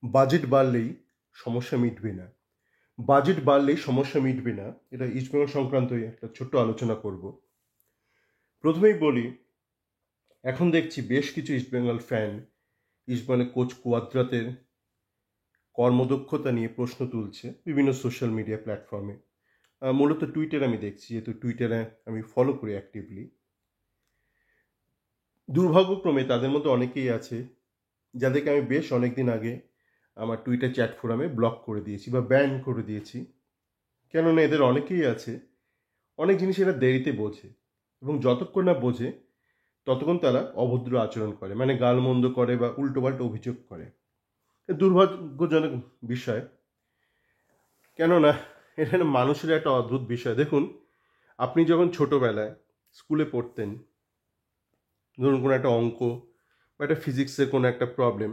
Budget বাড়লেই সমস্যা মিটবে না। বাজেট বাড়লেই সমস্যা মিটবে না। এটা ইস্টবেঙ্গল সংক্রান্তই একটা ছোট্ট আলোচনা করব। প্রথমেই বলি, এখন দেখছি বেশ কিছু ইস্টবেঙ্গল ফ্যান ইস্টবেঙ্গলের কোচ কুয়াদ্রাতের কর্মদক্ষতা নিয়ে প্রশ্ন তুলছে বিভিন্ন সোশ্যাল মিডিয়া প্ল্যাটফর্মে। মূলত টুইটারে আমি দেখছি, যেহেতু টুইটারে আমি ফলো করি অ্যাক্টিভলি। দুর্ভাগ্যক্রমে তাদের মধ্যে অনেকেই আছে যাদেরকে আমি বেশ অনেকদিন আগে আমার টুইটার চ্যাট ফোরামে ব্লক করে দিয়েছি বা ব্যান করে দিয়েছি। কেননা এদের অনেকেই আছে, অনেক জিনিস এরা দেরিতে বোঝে, এবং যতক্ষণ না বোঝে ততক্ষণ তারা অভদ্র আচরণ করে, মানে গালমন্দ করে বা উল্টোপাল্টা অভিযোগ করে। দুর্ভাগ্যজনক বিষয়, কেননা এখানে মানুষের একটা অদ্ভুত বিষয়। দেখুন, আপনি যখন ছোটোবেলায় স্কুলে পড়তেন, ধরুন কোনো একটা অঙ্ক বা একটা ফিজিক্সের কোনো একটা প্রবলেম,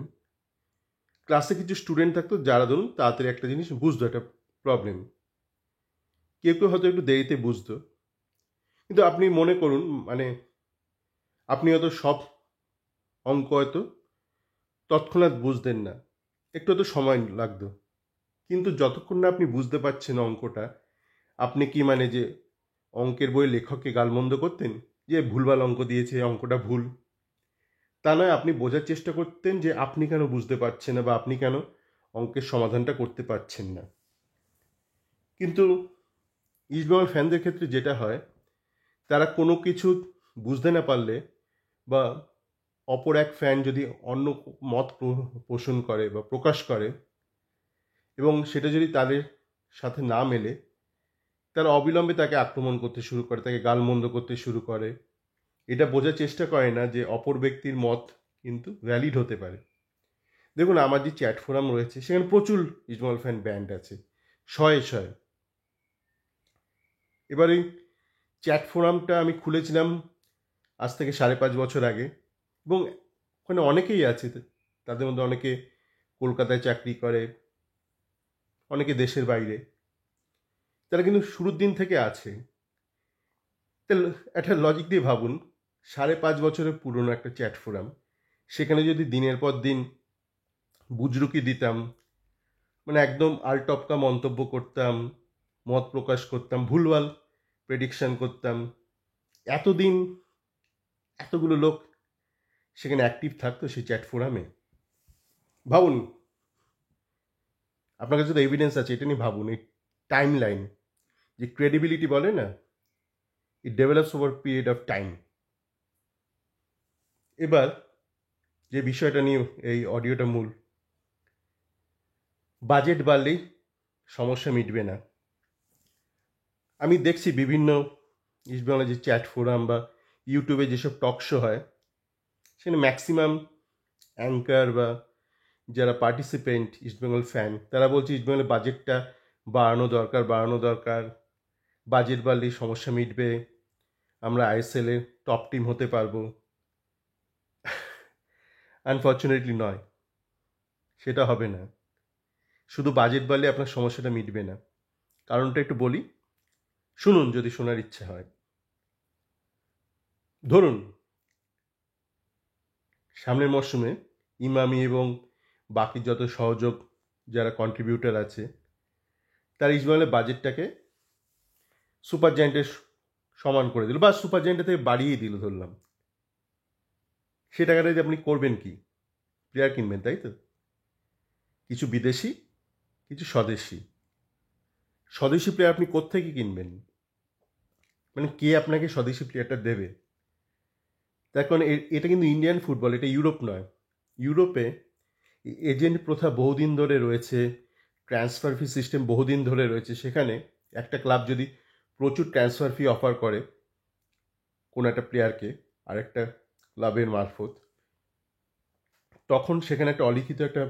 ক্লাসে কিছু স্টুডেন্ট থাকতো যারা ধরুন তাড়াতাড়ি একটা জিনিস বুঝতো, একটা প্রবলেম। কেউ কেউ হয়তো একটু দেরিতে বুঝতো, কিন্তু আপনি মনে করুন, মানে আপনি হয়তো সব অঙ্ক হয়তো তৎক্ষণাৎ বুঝতেন না, একটু হয়তো সময় লাগতো। কিন্তু যতক্ষণ না আপনি বুঝতে পারছেন অঙ্কটা, আপনি কি মানে যে অঙ্কের বইয়ের লেখককে গালমন্দ করতেন যে ভুলভাল অঙ্ক দিয়েছে, অঙ্কটা ভুল? তা নয়, আপনি বোঝার চেষ্টা করতেন যে আপনি কেন বুঝতে পারছেন না বা আপনি কেন অঙ্কের সমাধানটা করতে পারছেন না। কিন্তু ইস্টবেঙ্গল ফ্যানদের ক্ষেত্রে যেটা হয়, তারা কোনো কিছু বুঝতে না পারলে বা অপর এক ফ্যান যদি অন্য মত পোষণ করে বা প্রকাশ করে এবং সেটা যদি তাদের সাথে না মেলে, তারা অবিলম্বে তাকে আক্রমণ করতে শুরু করে, তাকে গালমন্দ করতে শুরু করে। এটা বোঝার চেষ্টা করে না যে অপর ব্যক্তির মত কিন্তু ভ্যালিড হতে পারে। দেখুন, আমার যে চ্যাট ফোরাম রয়েছে সেখানে প্রচুর ইস্টবেঙ্গল ফ্যান ব্যান্ড আছে, শয়ে শয়ে। এবার এই চ্যাট ফোরামটা আমি খুলেছিলাম আজ থেকে 5.5 বছর আগে, এবং ওখানে অনেকেই আছে। তাদের মধ্যে অনেকে কলকাতায় চাকরি করে, অনেকে দেশের বাইরে। তারা কিন্তু শুরুর দিন থেকে আছে। তাহলে একটা লজিক দিয়ে ভাবুন, 5.5 বছরের পুরনো একটা চ্যাট ফোরাম, সেখানে যদি দিনের পর দিন বুজরুকি দিতাম, মানে একদম আলটপকা মন্তব্য করতাম, মত প্রকাশ করতাম, ভুলভাল প্রেডিকশন করতাম, এতদিন এতগুলো লোক সেখানে অ্যাক্টিভ থাকতো সেই চ্যাট ফোরামে? ভাবুন, আপনার কাছে তো এভিডেন্স আছে, এটা নিয়ে ভাবুন। এই টাইম লাইন, যে ক্রেডিবিলিটি বলে না, it develops over period of time. এবার যে বিষয়টা নিয়ে এই অডিওটা মূল, বাজেট বাড়লেই সমস্যা মিটবে না। আমি দেখছি বিভিন্ন ইস্টবেঙ্গলের যে চ্যাট ফোরাম বা ইউটিউবে যেসব টক শো হয়, সেখানে ম্যাক্সিমাম অ্যাঙ্কার বা যারা পার্টিসিপেন্ট ইস্টবেঙ্গল ফ্যান, তারা বলছে ইস্টবেঙ্গলের বাজেটটা বাড়ানো দরকার, বাজেট বাড়লেই সমস্যা মিটবে, আমরা আইএসএলে টপ টিম হতে পারবো। আনফর্চুনেটলি নয়, সেটা হবে না। শুধু বাজেট বাড়লে আপনার সমস্যাটা মিটবে না। কারণটা একটু বলি, শুনুন যদি শোনার ইচ্ছে হয়। ধরুন, সামনের মরশুমে ইমামি এবং বাকি যত সহযোগ যারা কন্ট্রিবিউটার আছে, তারা ইস্টবেঙ্গলের বাজেটটাকে সুপার জায়েন্টের সমান করে দিল বা সুপার জায়েন্টের থেকে বাড়িয়ে দিল ধরলাম। সে টাকাটা দিয়ে আপনি করবেন কি? প্লেয়ার কিনবেন, তাই তো? কিছু বিদেশি, কিছু স্বদেশি। স্বদেশি প্লেয়ার আপনি কোত্থেকে কিনবেন? মানে কে আপনাকে স্বদেশি প্লেয়ারটা দেবে? তার কারণ এটা কিন্তু ইন্ডিয়ান ফুটবল, এটা ইউরোপ নয়। ইউরোপে এজেন্ট প্রথা বহুদিন ধরে রয়েছে, ট্রান্সফার ফি সিস্টেম বহুদিন ধরে রয়েছে। সেখানে একটা ক্লাব যদি প্রচুর ট্রান্সফার ফি অফার করে কোনো একটা প্লেয়ারকে আরেকটা ক্লাবের মারফত, তখন সেখানে একটা অলিখিত একটা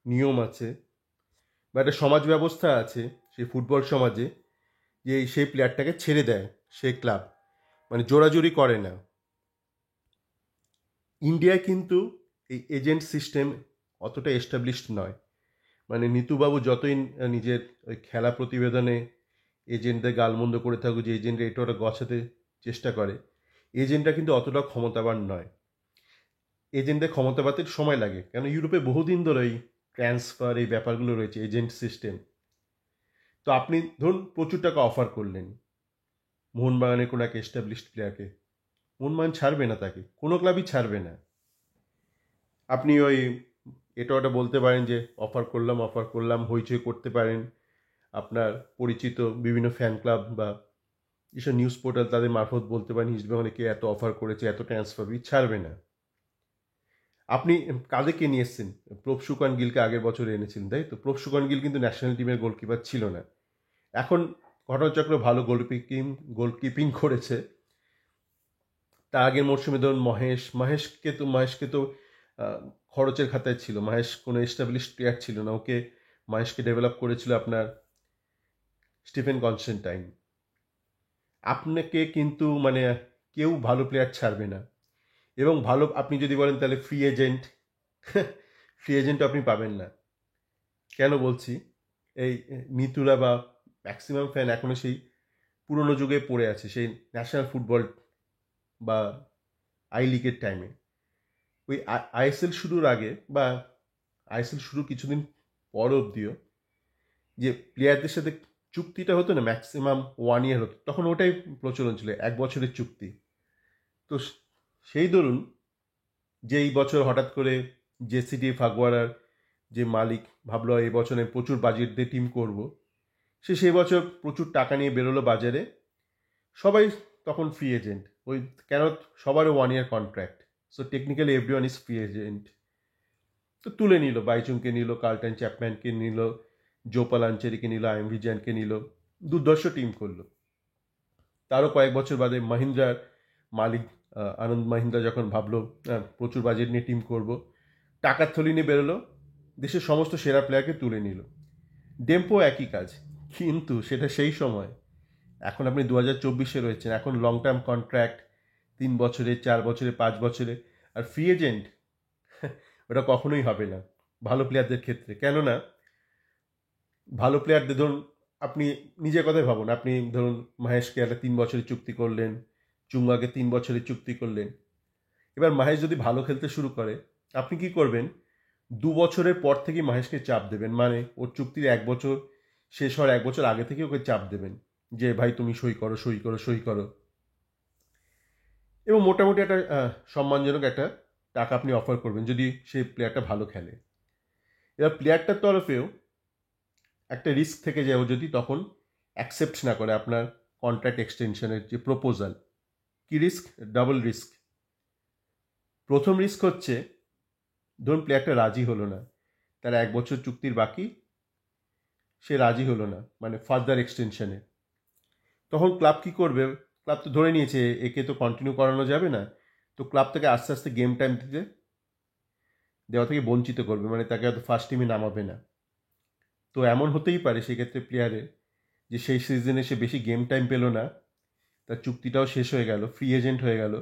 নিয়ম আছে বা একটা সমাজ ব্যবস্থা আছে সেই ফুটবল সমাজে, যে সেই প্লেয়ারটাকে ছেড়ে দেয় সেই ক্লাব, মানে জোরাজুরি করে না। ইন্ডিয়ায় কিন্তু এই এজেন্ট সিস্টেম অতটা এস্টাবলিশড নয়। মানে নিতুবাবু যতই নিজের ওই খেলা প্রতিবেদনে এজেন্টদের গালমন্দ করে থাকুক যে এজেন্টরা এটা ওটা গছাতে চেষ্টা করে, এজেন্টরা কিন্তু অতটা ক্ষমতাবান নয়। এজেন্টদের ক্ষমতা পাতে সময় লাগে, কেন ইউরোপে বহুদিন ধরেই ট্রান্সফার এই ব্যাপারগুলো রয়েছে, এজেন্ট সিস্টেম। তো আপনি ধরুন প্রচুর টাকা অফার করলেন মোহনবাগানের কোনো এক এস্টাবলিশড প্লেয়ারকে, মোহনবাগান ছাড়বে না তাকে, কোনো ক্লাবই ছাড়বে না। আপনি ওই এটা ওটা বলতে পারেন যে অফার করলাম হইচই করতে পারেন, আপনার পরিচিত বিভিন্ন ফ্যান ক্লাব বা যেসব নিউজ পোর্টাল তাদের মারফত বলতে পারেন ইস্টবেঙ্গলে কে এত অফার করেছে, এত ট্রান্সফার ফি, ছাড়বে না। আপনি কাদেরকে নিয়ে এসছেন? প্রভশুকান গিলকে আগের বছর এনেছিলেন, তাই তো? প্রভশুকান গিল কিন্তু ন্যাশনাল টিমের গোলকিপার ছিল না। এখন ঘটনাচক্র ভালো গোলকিপিং করেছে। তার আগের মরশুমে ধরুন মহেশকে তো খরচের খাতায় ছিল। মহেশ কোনো এস্টাবলিশ প্লেয়ার ছিল না, মহেশকে ডেভেলপ করেছিল আপনার স্টিফেন কনস্ট্যান্টাইন। আপনাকে কিন্তু মানে কেউ ভালো প্লেয়ার ছাড়বে না। এবং ভালো আপনি যদি বলেন তাহলে ফ্রি এজেন্ট আপনি পাবেন না। কেন বলছি? এই নিতুরা বা ম্যাক্সিমাম ফ্যান এখনো সেই পুরনো যুগে পড়ে আছে, সেই ন্যাশনাল ফুটবল বা আই লিগের টাইমে। ওই আইএসএল শুরুর আগে বা আইএসএল শুরু কিছুদিন পর অবধিও যে প্লেয়ারদের সাথে চুক্তিটা হতো না, ম্যাক্সিমাম 1 ইয়ার হতো, তখন ওটাই প্রচলন ছিল, 1 বছরের চুক্তি। তো সেই ধরুন যে এই বছর হঠাৎ করে জেসিডি ফাগুয়ারার যে মালিক ভাবলো এই বছর আমি প্রচুর বাজেট দিয়ে টিম করব, সেই বছর প্রচুর টাকা নিয়ে বেরোলো বাজারে, সবাই তখন ফ্রি এজেন্ট। ওই কেন, সবারও 1 year contract, so technically everyone is free agent. তো তুলে নিল, বাইচুংকে নিল, কার্লটন চ্যাপম্যানকে নিল, জো পালাঞ্চেরিকে নিল, আইএম ভিজানকে নিল, দুর্ধর্ষ টিম করলো। তারও কয়েক বছর বাদে মাহিন্দ্রার মালিক আনন্দ মাহিন্দ্রা যখন ভাবলো প্রচুর বাজেট নিয়ে টিম করব, টাকার থলি নিয়ে বেরোলো, দেশের সমস্ত সেরা প্লেয়ারকে তুলে নিল। ডেম্পো একই কাজ, কিন্তু সেটা সেই সময়। এখন আপনি 2024-এ রয়েছেন, এখন লং টার্ম কন্ট্রাক্ট, 3 বছরে, 4 বছরে, 5 বছরে। আর ফ্রি এজেন্ট ওটা কখনোই হবে না ভালো প্লেয়ারদের ক্ষেত্রে। কেননা ভালো প্লেয়ারদের ধরুন, আপনি নিজের কথাই ভাবুন, আপনি ধরুন মহেশকে একটা 3 বছরের চুক্তি করলেন, চুঙ্গাকে 3 বছরের চুক্তি করলেন। এবার মহেশ যদি ভালো খেলতে শুরু করে, আপনি কি করবেন? 2 বছরের পর থেকেই মহেশকে চাপ দেবেন, মানে ওর চুক্তির 1 বছর শেষ হওয়ার 1 বছর আগে থেকে ওকে চাপ দেবেন যে ভাই তুমি সই করো। এবং মোটামুটি একটা সম্মানজনক একটা টাকা আপনি অফার করবেন যদি সেই প্লেয়ারটা ভালো খেলে। এবার প্লেয়ারটার তরফেও একটা রিস্ক থেকে যায়, ও যদি তখন অ্যাকসেপ্ট না করে আপনার কন্ট্রাক্ট এক্সটেনশনের যে প্রপোজাল। কি রিস্ক? Double risk. প্রথম রিস্ক হচ্ছে ধরুন প্লেয়ারটা রাজি হলো না, তার 1 বছর চুক্তির বাকি, সে রাজি হলো না মানে ফার্দার এক্সটেনশনে। তখন ক্লাব কি করবে? ক্লাব তো ধরে নিয়েছে একে তো কন্টিনিউ করানো যাবে না, তো ক্লাব থেকে আস্তে আস্তে গেম টাইম দেওয়া থেকে বঞ্চিত করবে, মানে তাকে হয়তো ফার্স্ট টিমে নামাবে না। তো এমন হতেই পারে সেক্ষেত্রে প্লেয়ারের যে সেই সিজনে সে বেশি গেম টাইম পেলো না, তার চুক্তিটাও শেষ হয়ে গেল, ফ্রি এজেন্ট হয়ে গেল,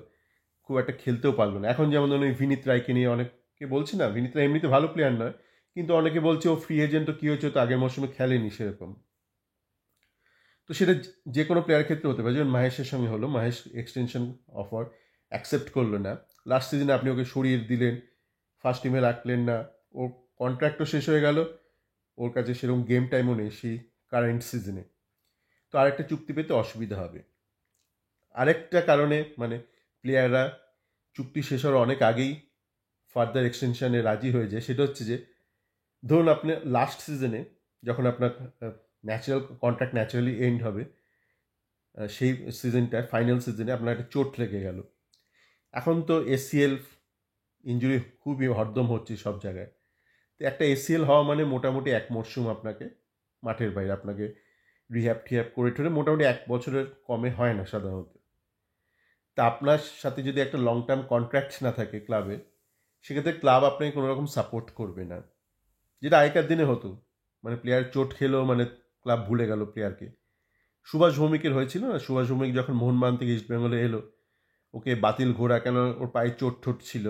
খুব একটা খেলতেও পারলো না। এখন যেমন ধরুন ওই ভিনিত রায়কে নিয়ে অনেকে বলছে না, ভিনিত রায় এমনিতে ভালো প্লেয়ার নয়, কিন্তু অনেকে বলছে ও ফ্রি এজেন্ট, তো কী হয়েছে, তো আগের মৌসুমে খেলেনি সেরকম। তো সেটা যে কোনো প্লেয়ারের ক্ষেত্রে হতে পারে। যেমন মাহেশের সঙ্গে হলো, মাহেশ এক্সটেনশন অফার অ্যাকসেপ্ট করলো না, লাস্ট সিজনে আপনি ওকে সরিয়ে দিলেন, ফার্স্ট টিমে রাখলেন না, ওর কন্ট্রাক্টও শেষ হয়ে গেল, ওর কাছে সেরকম গেম টাইমও নেই সেই কারেন্ট সিজনে। তো আরেকটা চুক্তি পেতে অসুবিধা হবে। আরেকটা কারণে মানে প্লেয়াররা চুক্তি শেষ হওয়ার অনেক আগেই ফার্দার এক্সটেনশনে রাজি হয়ে যায়, সেটা হচ্ছে যে ধরুন আপনি লাস্ট সিজনে যখন আপনার কন্ট্রাক্ট ন্যাচারালি এন্ড হবে, সেই সিজনটায় ফাইনাল সিজনে আপনার একটা চোট লেগে গেল। এখন তো এসিএল ইঞ্জুরি খুবই হরদম হচ্ছে সব জায়গায়। তো একটা এসিএল হওয়া মানে মোটামুটি 1 মরশুম আপনাকে মাঠের বাইরে, আপনাকে রিহ্যাব করে ঠরে মোটামুটি 1 বছরের কমে হয় না সাধারণত। তা আপনার সাথে যদি একটা লং টার্ম কন্ট্রাক্ট না থাকে ক্লাবে, সেক্ষেত্রে ক্লাব আপনাকে কোনো রকম সাপোর্ট করবে না, যেটা আগেকার দিনে হতো। মানে প্লেয়ার চোট খেলো মানে ক্লাব ভুলে গেল প্লেয়ারকে। সুভাষ ভৌমিকের হয়েছিল না, সুভাষ ভৌমিক যখন মোহনবাগান থেকে ইস্টবেঙ্গলে এলো, ওকে বাতিল ঘোরা, কেন ওর পায়ে চোট ছিল,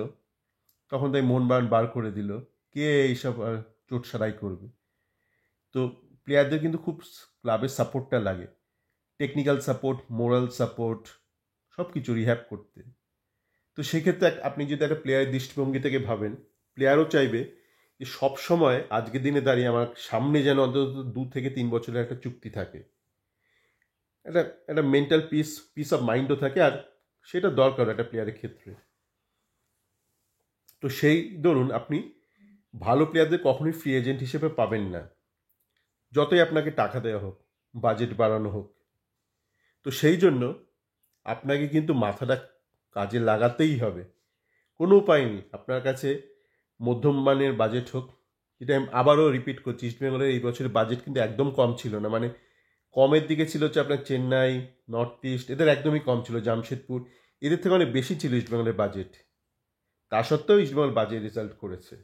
তখন তাই মোহনবাগান বার করে দিল। কে এইসব চোট সারাই করবে? তো প্লেয়ারদের কিন্তু খুব ক্লাবের সাপোর্টটা লাগে, টেকনিক্যাল সাপোর্ট, মোরাল সাপোর্ট, সব কিছু রিহ্যাব করতে। তো সেক্ষেত্রে আপনি যদি একটা প্লেয়ারের দৃষ্টিভঙ্গি থেকে ভাবেন, প্লেয়ারও চাইবে যে সবসময় আজকের দিনে দাঁড়িয়ে আমার সামনে যেন অন্তত 2 থেকে 3 বছরের একটা চুক্তি থাকে, একটা একটা মেন্টাল পিস অফ মাইন্ডও থাকে, আর সেটা দরকার একটা প্লেয়ারের ক্ষেত্রে। তো সেই ধরুন আপনি ভালো প্লেয়ারদের কখনোই ফ্রি এজেন্ট হিসেবে পাবেন না, যতই আপনাকে টাকা দেওয়া হোক, বাজেট বাড়ানো হোক। তো সেই জন্য আপনাকে কিন্তু মাথাটা কাজে লাগাতেই হবে, কোনো উপায় নেই। আপনার কাছে মধ্যম মানের বাজেট হোক, যেটা আমি আবারও রিপিট করছি, ইস্টবেঙ্গলের এই বছরের বাজেট কিন্তু একদম কম ছিল না, মানে কমের দিকে ছিল হচ্ছে আপনার চেন্নাই, নর্থ ইস্ট, এদের একদমই কম ছিল, জামশেদপুর, এদের থেকে অনেক বেশি ছিল ইস্টবেঙ্গলের বাজেট। তা সত্ত্বেও ইস্টবেঙ্গল বাজে রেজাল্ট করেছে।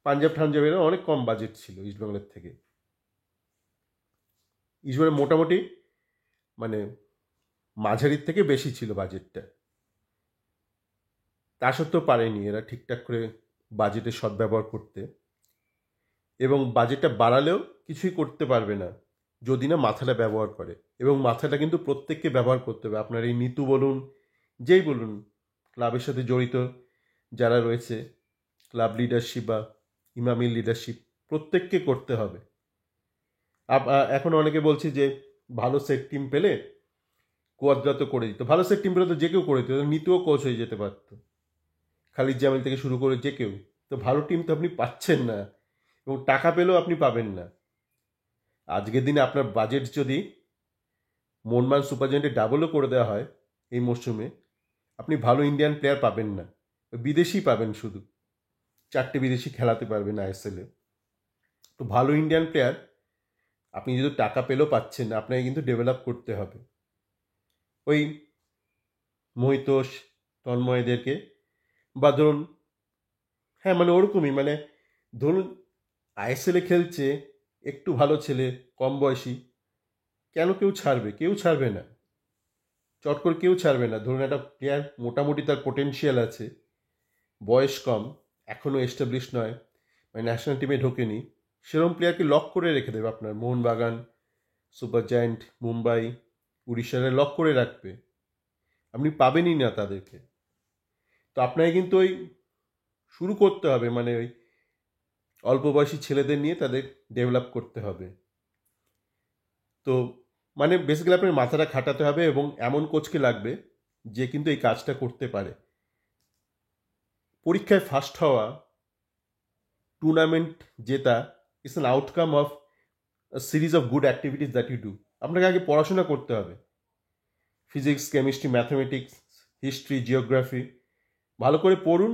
পাঞ্জাবেরও অনেক কম বাজেট ছিল ইস্টবেঙ্গলের থেকে। ইস্টবেঙ্গলের মোটামুটি মানে মাঝারির থেকে বেশি ছিল বাজেটটা, তা সত্ত্বেও পারেনি এরা ঠিকঠাক করে বাজেটের সদ্ব্যবহার করতে। এবং বাজেটটা বাড়ালেও কিছুই করতে পারবে না যদি না মাথাটা ব্যবহার করে। এবং মাথাটা কিন্তু প্রত্যেককে ব্যবহার করতে হবে, আপনার এই নিতু বলুন, যেই বলুন, ক্লাবের সাথে জড়িত যারা রয়েছে, ক্লাব লিডারশিপ বা ইমামির লিডারশিপ, প্রত্যেককে করতে হবে। এখন অনেকে বলছে যে ভালো সেট টিম পেলে কোয়াদ্রাতো করে দিত, ভালো সেট টিম পেলে তো যে কেউ করে দিত, নিতুও কোচ হয়ে যেতে পারতো, খালিদ জামিল থেকে শুরু করে যে কেউ। তো ভালো টিম তো আপনি পাচ্ছেন না, এবং টাকা পেলেও আপনি পাবেন না। আজকের দিনে আপনার বাজেট যদি মনমান সুপার জায়েন্টে ডাবলও করে দেওয়া হয় এই মরশুমে, আপনি ভালো ইন্ডিয়ান প্লেয়ার পাবেন না, বিদেশি পাবেন শুধু, 4টে বিদেশি খেলাতে পারবেন আইএসএলে। তো ভালো ইন্ডিয়ান প্লেয়ার আপনি যদি টাকা পেলেও পাচ্ছেন না, আপনাকে কিন্তু ডেভেলপ করতে হবে। ওই মহিতোষ, তন্ময়দেরকে, বা ধরুন, হ্যাঁ মানে ওরকমই, মানে ধরুন আইএসএলে খেলছে একটু ভালো ছেলে, কম বয়সী, কেন কেউ ছাড়বে? কেউ ছাড়বে না, চট করে কেউ ছাড়বে না। ধরুন একটা প্লেয়ার মোটামুটি তার পোটেনশিয়াল আছে, বয়স কম, এখনও এস্টাবলিশ নয়, মানে ন্যাশনাল টিমে ঢোকেনি, সেরকম প্লেয়ারকে লক করে রেখে দেবে আপনার মোহনবাগান, সুপার জায়ান্ট, মুম্বাই, উড়িষ্যারে লক করে রাখবে, আপনি পাবেনই না তাদেরকে। তো আপনাকে কিন্তু ওই শুরু করতে হবে, মানে ওই অল্প বয়সী ছেলেদের নিয়ে তাদের ডেভেলপ করতে হবে। তো মানে বেসিক্যালি আপনার মাথাটা খাটাতে হবে, এবং এমন কোচকে লাগবে যে কিন্তু এই কাজটা করতে পারে। পরীক্ষায় ফার্স্ট হওয়া, টুর্নামেন্ট জেতা, it's an outcome of series of good activities that you do. আপনাকে আগে পড়াশোনা করতে হবে, physics, chemistry, mathematics, history, geography ভালো করে পড়ুন,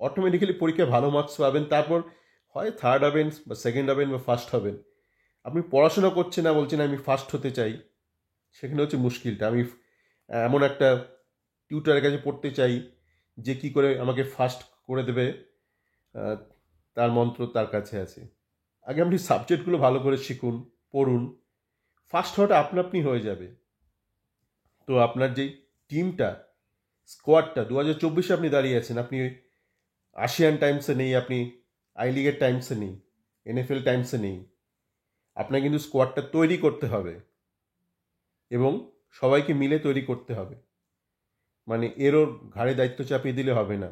অটোমেটিক্যালি পরীক্ষায় ভালো মার্কস পাবেন। তারপর হয় থার্ড হবেন, বা সেকেন্ড হবেন, বা ফার্স্ট হবেন। আপনি পড়াশোনা করছেন না, বলছেন আমি ফার্স্ট হতে চাই, সেখানে হচ্ছে মুশকিলটা। আমি এমন একটা টিউটারের কাছে পড়তে চাই যে কি করে আমাকে ফার্স্ট করে দেবে, তার মন্ত্র তার কাছে আছে। আগে আপনি সাবজেক্টগুলো ভালো করে শিখুন, পড়ুন, ফার্স্ট হওয়াটা আপনা আপনি হয়ে যাবে। তো আপনার যেই টিমটা, স্কোয়াডটা 2024-এ আপনি দাঁড়িয়ে আছেন, আপনি আশিয়ান টাইমসে নেই, আপনি আই লিগের টাইমসে নেই, এনএফএল টাইমসে নেই। আপনার কিন্তু স্কোয়াডটা তৈরি করতে হবে, এবং সবাইকে মিলে তৈরি করতে হবে। মানে এরও ঘাড়ে দায়িত্ব চাপিয়ে দিলে হবে না।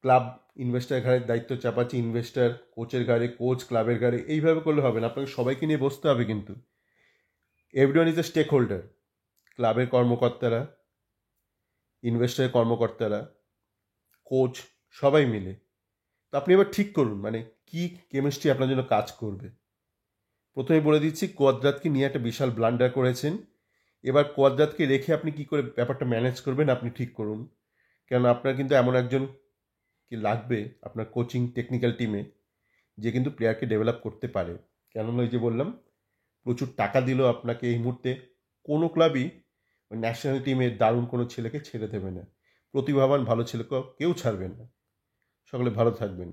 ক্লাব ইনভেস্টার ঘাড়ে দায়িত্ব চাপাচ্ছে ইনভেস্টার, কোচের ঘাড়ে, কোচ ক্লাবের ঘাড়ে, এইভাবে করলে হবে না। আপনাকে সবাইকে নিয়ে বসতে হবে কিন্তু। Everyone is a stake holder, ক্লাবের কর্মকর্তারা, ইনভেস্টারের কর্মকর্তারা, কোচ, সবাই মিলে। তো আপনি এবার ঠিক করুন মানে কি কেমিস্ট্রি আপনার জন্য কাজ করবে। প্রথমে বলে দিচ্ছি, কোয়াদ্রাতকে নিয়ে একটা বিশাল ব্লান্ডার করেছেন। এবার কোয়াদ্রাতকে রেখে আপনি কি করে ব্যাপারটা ম্যানেজ করবেন আপনি ঠিক করুন। কেন আপনার কিন্তু এমন একজন কি লাগবে আপনার কোচিং টেকনিক্যাল টিমে, যে কিন্তু প্লেয়ারকে ডেভেলপ করতে পারে। কেননা ওই যে বললাম, প্রচুর টাকা দিলেও আপনাকে এই মুহূর্তে কোনো ক্লাবই ন্যাশনাল টিমের দারুণ কোনো ছেলেকে ছেড়ে দেবে না, প্রতিভাবান ভালো ছেলেকে কেউ ছাড়বে না। সকলে ভালো থাকবেন।